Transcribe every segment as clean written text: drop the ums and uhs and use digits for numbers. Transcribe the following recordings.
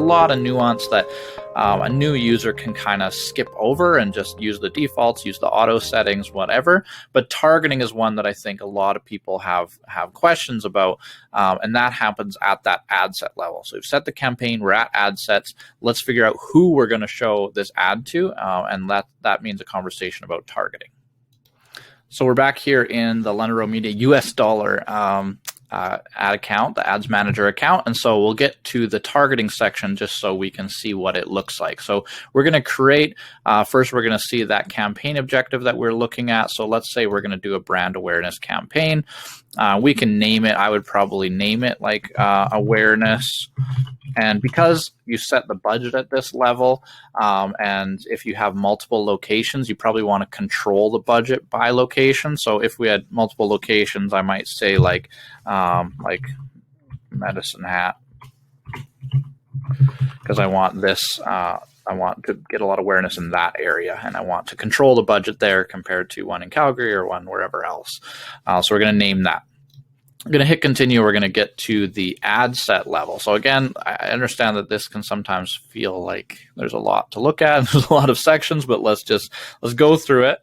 lot of nuance that a new user can kind of skip over and just use the defaults, use the auto settings, whatever. But targeting is one that I think a lot of people have questions about, and that happens at that ad set level. So we've set the campaign, we're at ad sets. Let's figure out who we're going to show this ad to, and that means a conversation about targeting. So we're back here in the Lender Row Media US dollar ad account, the ads manager account. And so we'll get to the targeting section just so we can see what it looks like. So we're going to create, first we're going to see that campaign objective that we're looking at. So let's say we're going to do a brand awareness campaign. We can name it, I would probably name it like awareness. And because you set the budget at this level, and if you have multiple locations, you probably want to control the budget by location. So if we had multiple locations, I might say like Medicine Hat, because I want this, I want to get a lot of awareness in that area, and I want to control the budget there compared to one in Calgary or one wherever else. So we're going to name that. I'm going to hit continue. We're going to get to the ad set level. So again, I understand that this can sometimes feel like there's a lot to look at. There's a lot of sections, but let's go through it.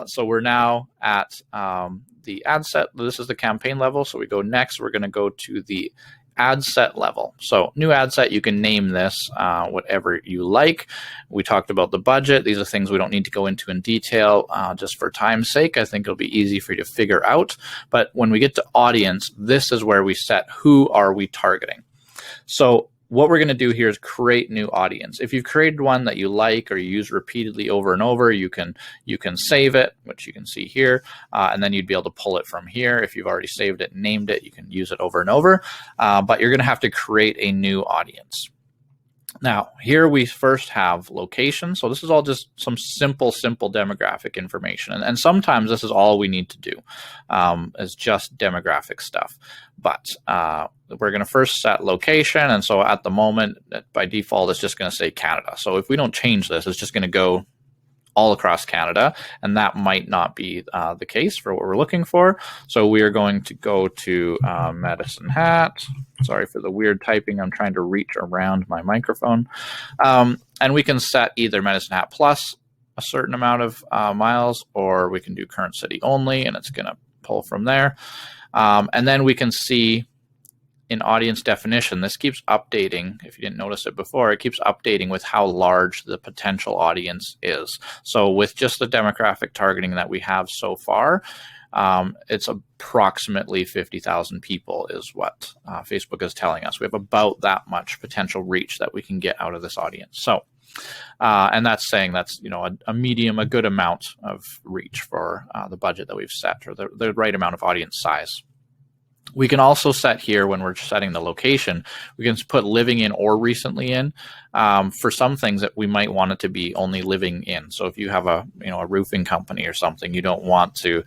So we're now at the ad set. This is the campaign level. So we go next. We're going to go to the ad set level. So new ad set, you can name this whatever you like. We talked about the budget. These are things we don't need to go into in detail just for time's sake. I think it'll be easy for you to figure out. But when we get to audience, this is where we set who are we targeting. So what we're going to do here is create new audience. If you've created one that you like or you use repeatedly over and over, you can save it, which you can see here, and then you'd be able to pull it from here. If you've already saved it and named it, you can use it over and over, but you're going to have to create a new audience. Now, here we first have location. So this is all just some simple demographic information. And sometimes this is all we need to do is just demographic stuff. But we're going to first set location. And so at the moment, by default, it's just going to say Canada. So if we don't change this, it's just going to go all across Canada, and that might not be the case for what we're looking for. So we are going to go to Medicine Hat. Sorry for the weird typing. I'm trying to reach around my microphone. And we can set either Medicine Hat plus a certain amount of miles, or we can do current city only, and it's going to pull from there. And then we can see in audience definition, this keeps updating. If you didn't notice it before, it keeps updating with how large the potential audience is. So with just the demographic targeting that we have so far, it's approximately 50,000 people is what Facebook is telling us. We have about that much potential reach that we can get out of this audience. So, and that's saying that's, a good amount of reach for the budget that we've set, or the right amount of audience size. We can also set here, when we're setting the location, we can put living in or recently in for some things that we might want it to be only living in. So if you have a roofing company or something, you don't want to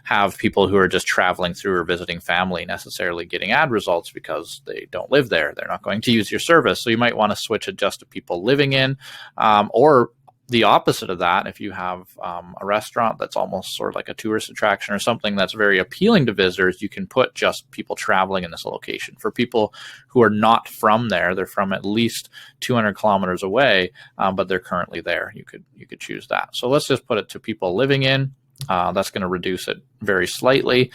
have people who are just traveling through or visiting family necessarily getting ad results because they don't live there. They're not going to use your service. So you might want to switch it just to people living in, or the opposite of that, if you have a restaurant that's almost sort of like a tourist attraction or something that's very appealing to visitors, you can put just people traveling in this location. For people who are not from there, they're from at least 200 kilometers away, but they're currently there. You could choose that. So let's just put it to people living in. That's going to reduce it very slightly.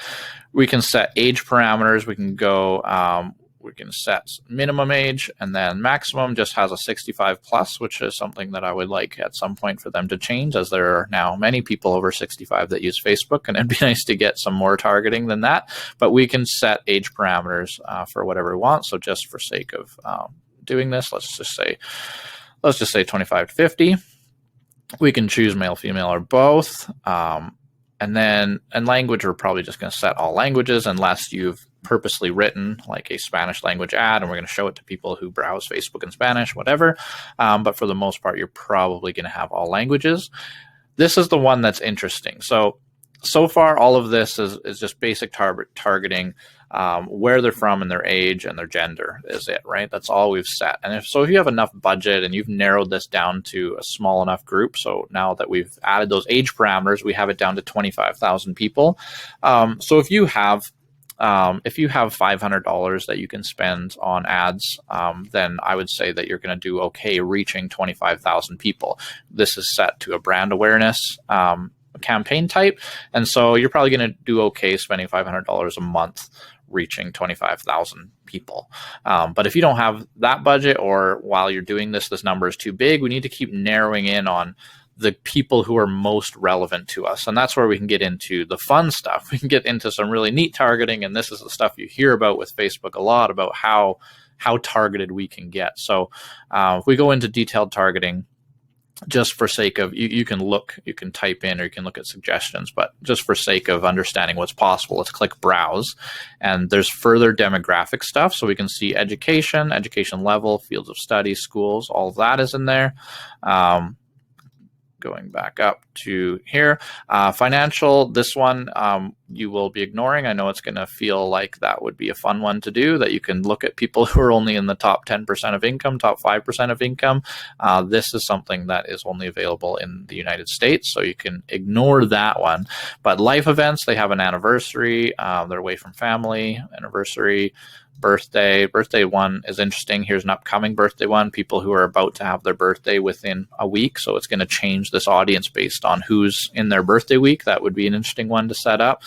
We can set age parameters. We can go. We can set minimum age, and then maximum just has a 65 plus, which is something that I would like at some point for them to change, as there are now many people over 65 that use Facebook, and it'd be nice to get some more targeting than that. But we can set age parameters for whatever we want. So just for sake of doing this, let's just say 25 to 50. We can choose male, female, or both. And language, we're probably just going to set all languages unless you've purposely written like a Spanish language ad, and we're going to show it to people who browse Facebook in Spanish, whatever. But for the most part, you're probably going to have all languages. This is the one that's interesting. So far, all of this is just basic targeting, where they're from and their age and their gender is it, right? That's all we've set. And if you have enough budget and you've narrowed this down to a small enough group, so now that we've added those age parameters, we have it down to 25,000 people. So if you have If you have $500 that you can spend on ads, then I would say that you're going to do okay reaching 25,000 people. This is set to a brand awareness campaign type, and so you're probably going to do okay spending $500 a month reaching 25,000 people. But if you don't have that budget, or while you're doing this number is too big, we need to keep narrowing in on the people who are most relevant to us. And that's where we can get into the fun stuff. We can get into some really neat targeting, and this is the stuff you hear about with Facebook a lot, about how targeted we can get. So if we go into detailed targeting, just for sake of, you can type in, or you can look at suggestions, but just for sake of understanding what's possible, let's click browse, and there's further demographic stuff. So we can see education level, fields of study, schools, all of that is in there. Going back up to here, financial, this one you will be ignoring. I know it's going to feel like that would be a fun one to do, that you can look at people who are only in the top 10% of income, top 5% of income. This is something that is only available in the United States, so you can ignore that one. But life events, they have an anniversary, they're away from family, anniversary, birthday one is interesting. Here's an upcoming birthday one, people who are about to have their birthday within a week. So it's going to change this audience based on who's in their birthday week. That would be an interesting one to set up.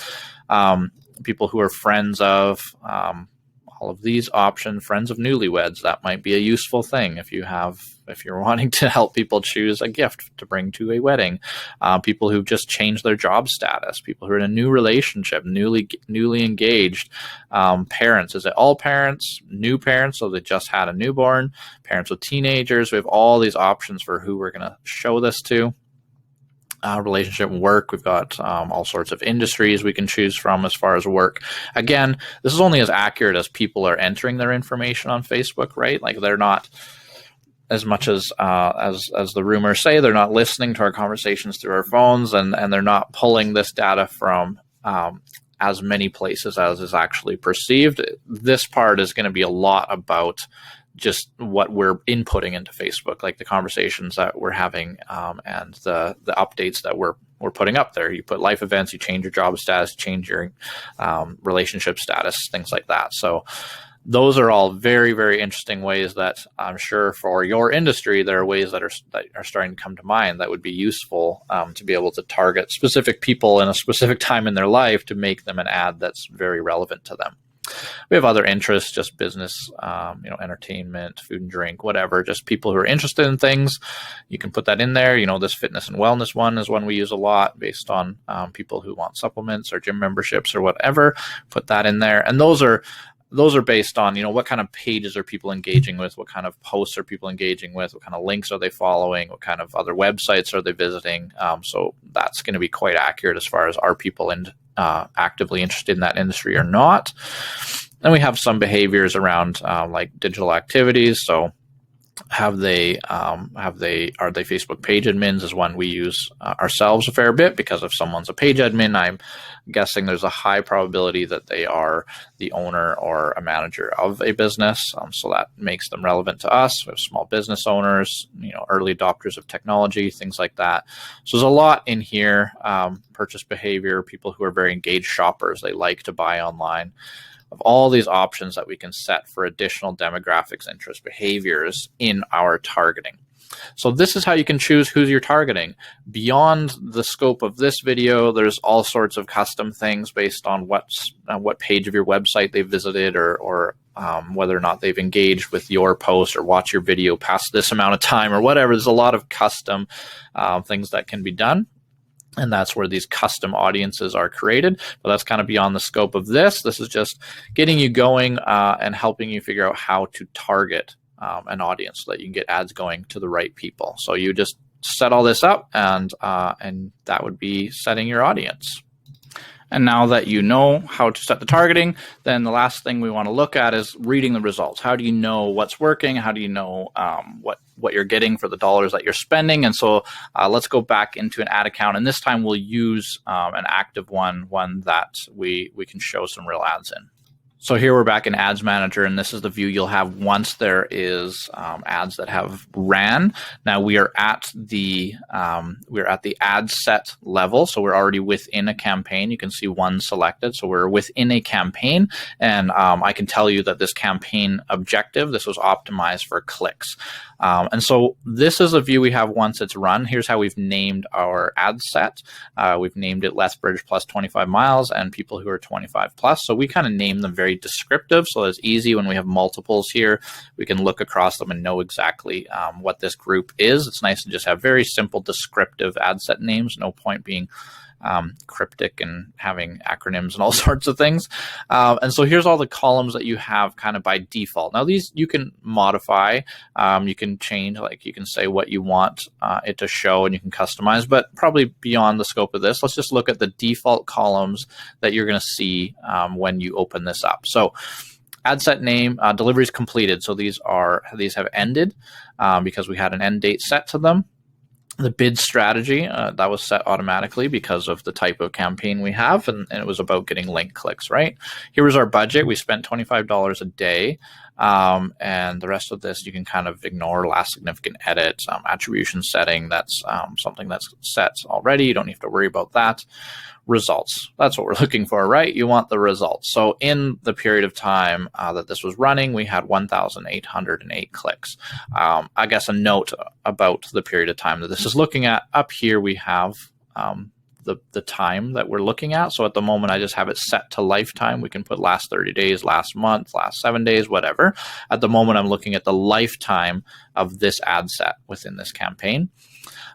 People who are friends of, all of these options, friends of newlyweds, that might be a useful thing if you're wanting to help people choose a gift to bring to a wedding. People who've just changed their job status, people who are in a new relationship, newly engaged, parents. Is it all parents, new parents, so they just had a newborn, parents with teenagers? We have all these options for who we're going to show this to. Relationship and work, we've got all sorts of industries we can choose from as far as work. Again, this is only as accurate as people are entering their information on Facebook, right? Like, they're not, as much as the rumors say, they're not listening to our conversations through our phones, and they're not pulling this data from as many places as is actually perceived. This part is going to be a lot about just what we're inputting into Facebook, like the conversations that we're having, and the updates that we're putting up there. You put life events, you change your job status, change your relationship status, things like that. So those are all very, very interesting ways that I'm sure for your industry, there are ways that are starting to come to mind that would be useful to be able to target specific people in a specific time in their life to make them an ad that's very relevant to them. We have other interests, just business, entertainment, food and drink, whatever, just people who are interested in things. You can put that in there. This fitness and wellness one is one we use a lot, based on people who want supplements or gym memberships or whatever. Put that in there. And those are based on, what kind of pages are people engaging with, what kind of posts are people engaging with, what kind of links are they following, what kind of other websites are they visiting. So that's going to be quite accurate as far as are people actively interested in that industry or not. Then we have some behaviors around like digital activities. So are they Facebook page admins is one we use ourselves a fair bit, because if someone's a page admin, I'm guessing there's a high probability that they are the owner or a manager of a business. So that makes them relevant to us. We have small business owners, early adopters of technology, things like that. So there's a lot in here. Purchase behavior, people who are very engaged shoppers, they like to buy online. Of all these options that we can set for additional demographics, interest, behaviors in our targeting. So this is how you can choose who you're targeting. Beyond the scope of this video, there's all sorts of custom things based on what page of your website they've visited, or whether or not they've engaged with your post or watched your video past this amount of time or whatever. There's a lot of custom things that can be done. And that's where these custom audiences are created. But that's kind of beyond the scope of this. This is just getting you going and helping you figure out how to target an audience so that you can get ads going to the right people. So you just set all this up, and that would be setting your audience. And now that you know how to set the targeting, then the last thing we want to look at is reading the results. How do you know what's working? How do you know what you're getting for the dollars that you're spending? And so let's go back into an ad account, and this time we'll use an active one that we can show some real ads in. So here we're back in Ads Manager, and this is the view you'll have once there is ads that have ran. Now we are at the ad set level, so we're already within a campaign. You can see one selected, so we're within a campaign, and I can tell you that this campaign objective, this was optimized for clicks. And so this is a view we have once it's run. Here's how we've named our ad set. We've named it Lethbridge plus 25 miles and people who are 25 plus. So we kind of name them very descriptive. So it's easy when we have multiples here. We can look across them and know exactly what this group is. It's nice to just have very simple descriptive ad set names. No point being cryptic and having acronyms and all sorts of things. And so here's all the columns that you have kind of by default. Now these you can modify, you can change, like you can say what you want it to show and you can customize, but probably beyond the scope of this, let's just look at the default columns that you're going to see when you open this up. So ad set name, deliveries completed. So these have ended because we had an end date set to them. The bid strategy, that was set automatically because of the type of campaign we have, and it was about getting link clicks, right? Here was our budget. We spent $25 a day, and the rest of this you can kind of ignore. Last significant edit, attribution setting, that's something that's set already. You don't have to worry about that. Results, that's what we're looking for, right? You want the results. So in the period of time that this was running, we had 1,808 clicks. I guess a note about the period of time that this is looking at. Up here we have the time that we're looking at. So at the moment I just have it set to lifetime. We can put last 30 days, last month, last 7 days, whatever. At the moment I'm looking at the lifetime of this ad set within this campaign.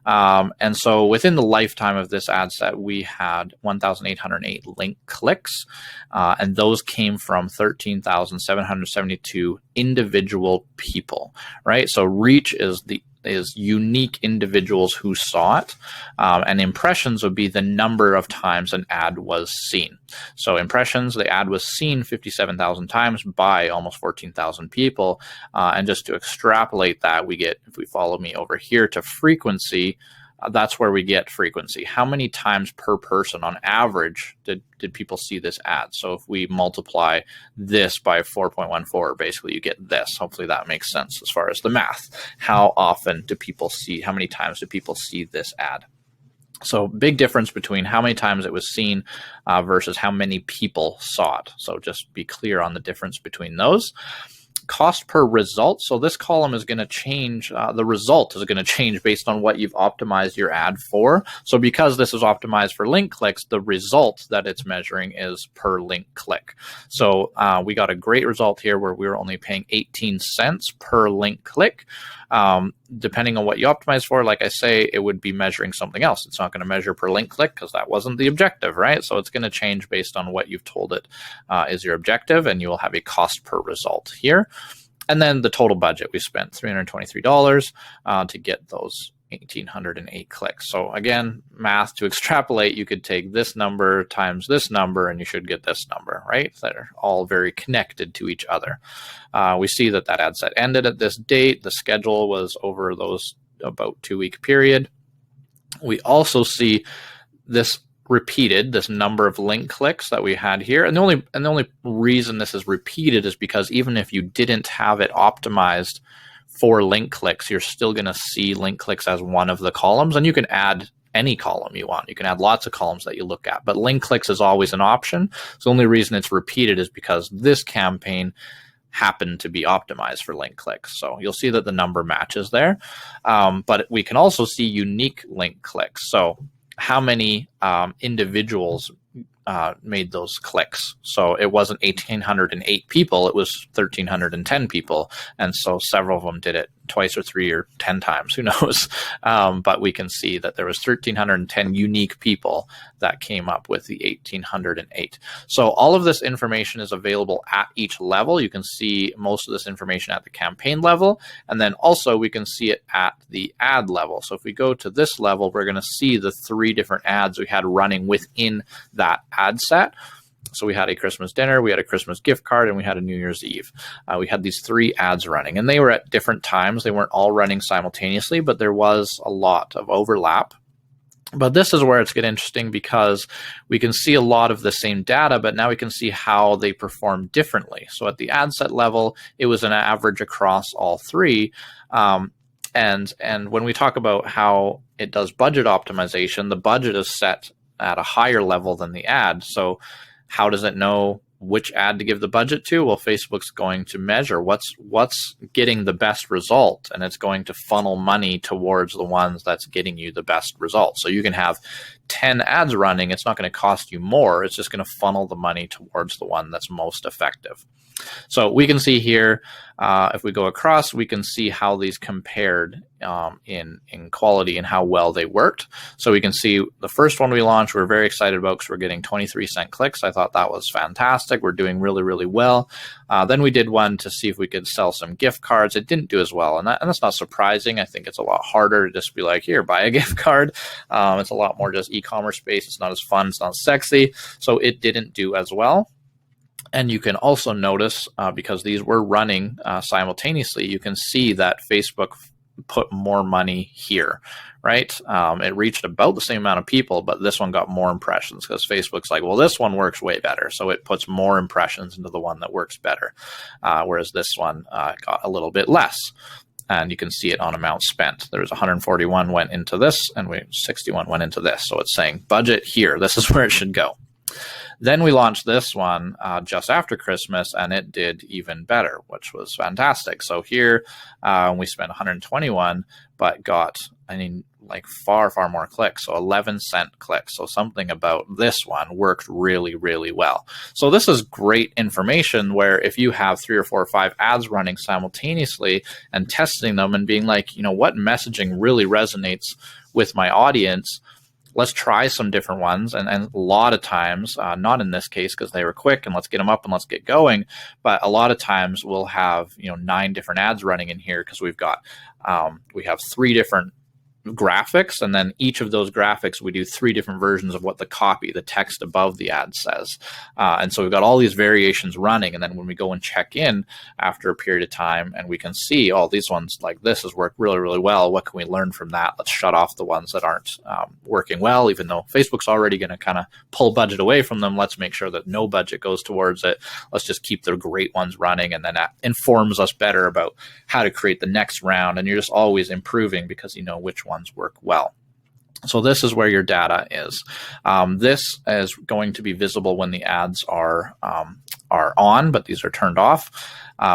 And so within the lifetime of this ad set, we had 1,808 link clicks, and those came from 13,772 individual people, right? So reach is unique individuals who saw it, and impressions would be the number of times an ad was seen. So impressions, the ad was seen 57,000 times by almost 14,000 people, and just to extrapolate that, we get, if we follow me over here to frequency, that's where we get frequency. How many times per person on average did people see this ad? So if we multiply this by 4.14, basically you get this. Hopefully that makes sense as far as the math. How often do people see, how many times do people see this ad? So big difference between how many times it was seen versus how many people saw it. So just be clear on the difference between those. Cost per result. So this column is going to change. The result is going to change based on what you've optimized your ad for. So because this is optimized for link clicks, the result that it's measuring is per link click. So we got a great result here where we were only paying 18 cents per link click. Depending on what you optimize for, like I say, it would be measuring something else. It's not going to measure per link click because that wasn't the objective, right? So it's going to change based on what you've told it is your objective, and you will have a cost per result here. And then the total budget, we spent $323 to get those 1,808 clicks. So again, math to extrapolate, you could take this number times this number and you should get this number, right? They're all very connected to each other. We see that ad set ended at this date. The schedule was over those about 2-week period. We also see this repeated, this number of link clicks that we had here. And the only reason this is repeated is because even if you didn't have it optimized for link clicks, you're still going to see link clicks as one of the columns, and you can add any column you want. You can add lots of columns that you look at, but link clicks is always an option. So the only reason it's repeated is because this campaign happened to be optimized for link clicks. So you'll see that the number matches there, but we can also see unique link clicks. So how many individuals made those clicks. So it wasn't 1,808 people, it was 1,310 people. And so several of them did it twice or 3 or 10 times, who knows? But we can see that there was 1,310 unique people that came up with the 1,808. So all of this information is available at each level. You can see most of this information at the campaign level, and then also we can see it at the ad level. So if we go to this level, we're going to see the 3 different ads we had running within that ad set. So we had a Christmas dinner, we had a Christmas gift card, and we had a New Year's Eve. We had these 3 ads running, and they were at different times. They weren't all running simultaneously, but there was a lot of overlap. But this is where it's getting interesting, because we can see a lot of the same data, but now we can see how they perform differently. So at the ad set level, it was an average across all three. And when we talk about how it does budget optimization, the budget is set at a higher level than the ad. So how does it know which ad to give the budget to? Well, Facebook's going to measure what's getting the best result, and it's going to funnel money towards the ones that's getting you the best result. So you can have 10 ads running. It's not going to cost you more. It's just going to funnel the money towards the one that's most effective. So we can see here, if we go across, we can see how these compared in quality and how well they worked. So we can see the first one we launched, we're very excited about because we're getting 23-cent clicks. I thought that was fantastic. We're doing really, really well. Then we did one to see if we could sell some gift cards. It didn't do as well, and that's not surprising. I think it's a lot harder to just be like, here, buy a gift card. It's a lot more just e-commerce based. It's not as fun. It's not sexy. So it didn't do as well. And you can also notice, because these were running simultaneously, you can see that Facebook put more money here, right? It reached about the same amount of people, but this one got more impressions because Facebook's like, well, this one works way better. So it puts more impressions into the one that works better, whereas this one got a little bit less. And you can see it on amount spent. There was 141 went into this, and 61 went into this. So it's saying budget here. This is where it should go. Then we launched this one just after Christmas, and it did even better, which was fantastic. So here we spent 121, but got, like far, far more clicks. So 11-cent clicks. So something about this one worked really, really well. So this is great information where if you have 3 or 4 or 5 ads running simultaneously and testing them and being like, what messaging really resonates with my audience, let's try some different ones. And a lot of times, not in this case because they were quick and let's get them up and let's get going, but a lot of times we'll have 9 different ads running in here because we have 3 different graphics, and then each of those graphics we do 3 different versions of what the copy, the text above the ad says, and so we've got all these variations running. And then when we go and check in after a period of time, and we can see, oh, these ones like this has worked really, really well. What can we learn from that? Let's shut off the ones that aren't working well, even though Facebook's already going to kind of pull budget away from them. Let's make sure that no budget goes towards it. Let's just keep the great ones running, and then that informs us better about how to create the next round. And you're just always improving because you know which ones work well. So this is where your data is. This is going to be visible when the ads are on, but these are turned off.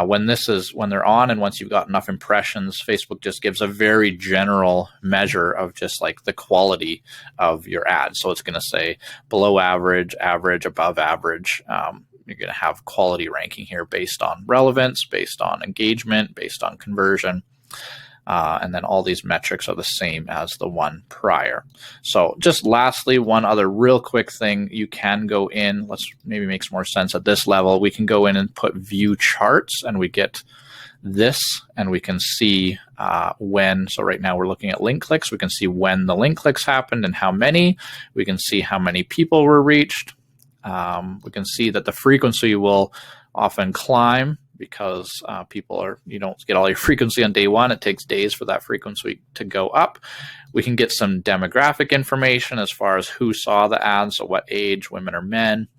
When they're on, and once you've got enough impressions, Facebook just gives a very general measure of just like the quality of your ad. So it's going to say below average, average, above average. You're going to have quality ranking here based on relevance, based on engagement, based on conversion. And then all these metrics are the same as the one prior. So just lastly, one other real quick thing, you can go in, let's maybe makes more sense at this level. We can go in and put view charts, and we get this, and we can see when. So right now we're looking at link clicks. We can see when the link clicks happened and how many. We can see how many people were reached. We can see that the frequency will often climb, because you don't get all your frequency on day one. It takes days for that frequency to go up. We can get some demographic information as far as who saw the ads, so what age, women or men.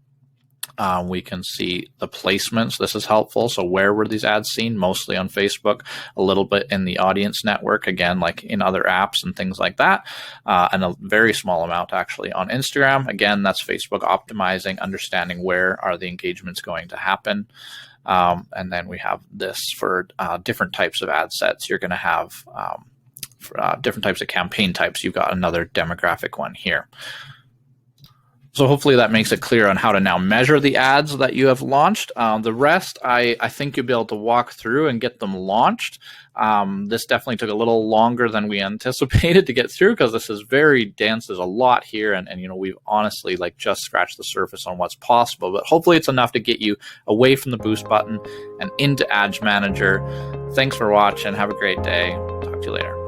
We can see the placements. This is helpful. So where were these ads seen? Mostly on Facebook, a little bit in the audience network, again, like in other apps and things like that, and a very small amount actually on Instagram. Again, that's Facebook optimizing, understanding where are the engagements going to happen. And then we have this for different types of ad sets. You're going to have different types of campaign types. You've got another demographic one here. So hopefully that makes it clear on how to now measure the ads that you have launched. The rest, I think you'll be able to walk through and get them launched. This definitely took a little longer than we anticipated to get through because this is very dense. There's a lot here, and we've honestly just scratched the surface on what's possible. But hopefully it's enough to get you away from the boost button and into Ads Manager. Thanks for watching. Have a great day. Talk to you later.